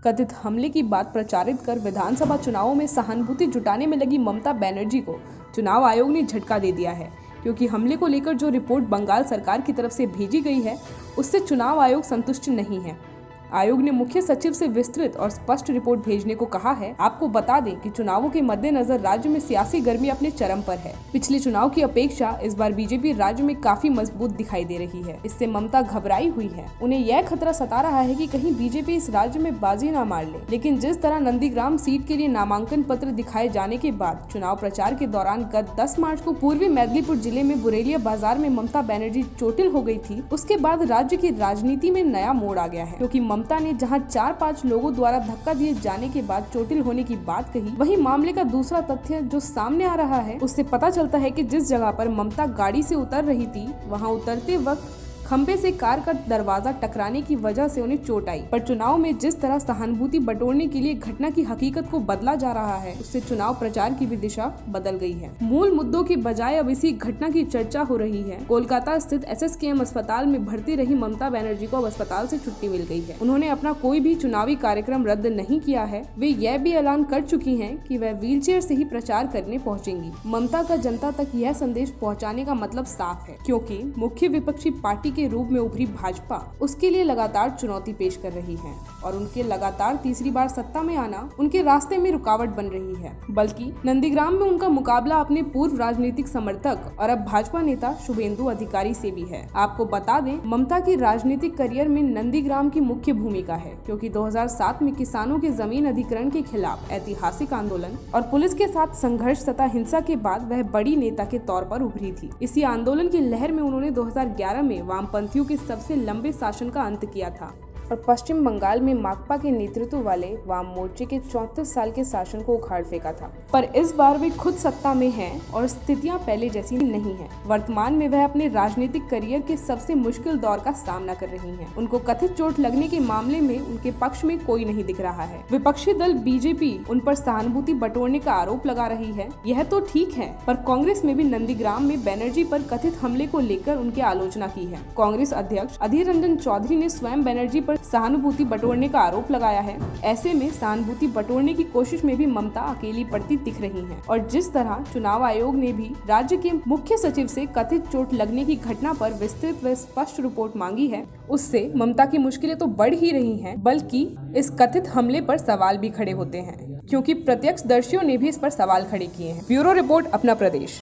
कथित हमले की बात प्रचारित कर विधानसभा चुनावों में सहानुभूति जुटाने में लगी ममता बनर्जी को चुनाव आयोग ने झटका दे दिया है, क्योंकि हमले को लेकर जो रिपोर्ट बंगाल सरकार की तरफ से भेजी गई है उससे चुनाव आयोग संतुष्ट नहीं है। आयोग ने मुख्य सचिव से विस्तृत और स्पष्ट रिपोर्ट भेजने को कहा है। आपको बता दें कि चुनावों के मद्देनजर राज्य में सियासी गर्मी अपने चरम पर है। पिछले चुनाव की अपेक्षा इस बार बीजेपी राज्य में काफी मजबूत दिखाई दे रही है। इससे ममता घबराई हुई है। उन्हें यह खतरा सता रहा है कि कहीं बीजेपी इस राज्य में बाजी न मार ले। लेकिन जिस तरह नंदीग्राम सीट के लिए नामांकन पत्र दिखाए जाने के बाद चुनाव प्रचार के दौरान गत 10 मार्च को पूर्वी मेदिनीपुर जिले में बुरेलिया बाजार में ममता बनर्जी चोटिल हो गई थी, उसके बाद राज्य की राजनीति में नया मोड़ आ गया है। क्योंकि ममता ने जहां 4-5 लोगों द्वारा धक्का दिए जाने के बाद चोटिल होने की बात कही, वहीं मामले का दूसरा तथ्य जो सामने आ रहा है उससे पता चलता है कि जिस जगह पर ममता गाड़ी से उतर रही थी वहां उतरते वक्त खंबे से कार का दरवाजा टकराने की वजह से उन्हें चोट आई। पर चुनाव में जिस तरह सहानुभूति बटोरने के लिए घटना की हकीकत को बदला जा रहा है उससे चुनाव प्रचार की भी दिशा बदल गई है। मूल मुद्दों की बजाय अब इसी घटना की चर्चा हो रही है। कोलकाता स्थित SSKM अस्पताल में भर्ती रही ममता बनर्जी को अब अस्पताल से छुट्टी मिल गई है। उन्होंने अपना कोई भी चुनावी कार्यक्रम रद्द नहीं किया है। वे यह भी ऐलान कर चुकी है कि वह व्हीलचेयर से ही प्रचार करने पहुँचेंगी। ममता का जनता तक यह संदेश पहुँचाने का मतलब साफ है, क्योंकि मुख्य विपक्षी पार्टी के रूप में उभरी भाजपा उसके लिए लगातार चुनौती पेश कर रही है और उनके लगातार तीसरी बार सत्ता में आना उनके रास्ते में रुकावट बन रही है। बल्कि नंदीग्राम में उनका मुकाबला अपने पूर्व राजनीतिक समर्थक और अब भाजपा नेता शुभेंदु अधिकारी से भी है। आपको बता दें, ममता की राजनीतिक करियर में नंदीग्राम की मुख्य भूमिका है, क्योंकि 2007 में किसानों के जमीन अधिग्रहण के खिलाफ ऐतिहासिक आंदोलन और पुलिस के साथ संघर्ष तथा हिंसा के बाद वह बड़ी नेता के तौर पर उभरी थी। इसी आंदोलन की लहर में उन्होंने 2011 में वामपंथियों के सबसे लंबे शासन का अंत किया था और पश्चिम बंगाल में माकपा के नेतृत्व वाले वाम मोर्चे के 34 साल के शासन को उखाड़ फेंका था। पर इस बार वे खुद सत्ता में हैं और स्थितियां पहले जैसी नहीं हैं। वर्तमान में वह अपने राजनीतिक करियर के सबसे मुश्किल दौर का सामना कर रही हैं। उनको कथित चोट लगने के मामले में उनके पक्ष में कोई नहीं दिख रहा है। विपक्षी दल बीजेपी उन पर सहानुभूति बटोरने का आरोप लगा रही है। यह तो ठीक है, पर कांग्रेस में भी नंदीग्राम में बनर्जी पर कथित हमले को लेकर उनकी आलोचना की है। कांग्रेस अध्यक्ष अधीर रंजन चौधरी ने स्वयं बनर्जी पर सहानुभूति बटोरने का आरोप लगाया है। ऐसे में सहानुभूति बटोरने की कोशिश में भी ममता अकेली पड़ती दिख रही हैं। और जिस तरह चुनाव आयोग ने भी राज्य के मुख्य सचिव से कथित चोट लगने की घटना पर विस्तृत व स्पष्ट रिपोर्ट मांगी है, उससे ममता की मुश्किलें तो बढ़ ही रही हैं, बल्कि इस कथित हमले पर सवाल भी खड़े होते हैं, क्योंकि प्रत्यक्षदर्शियों ने भी इस पर सवाल खड़े किए हैं। ब्यूरो रिपोर्ट, अपना प्रदेश।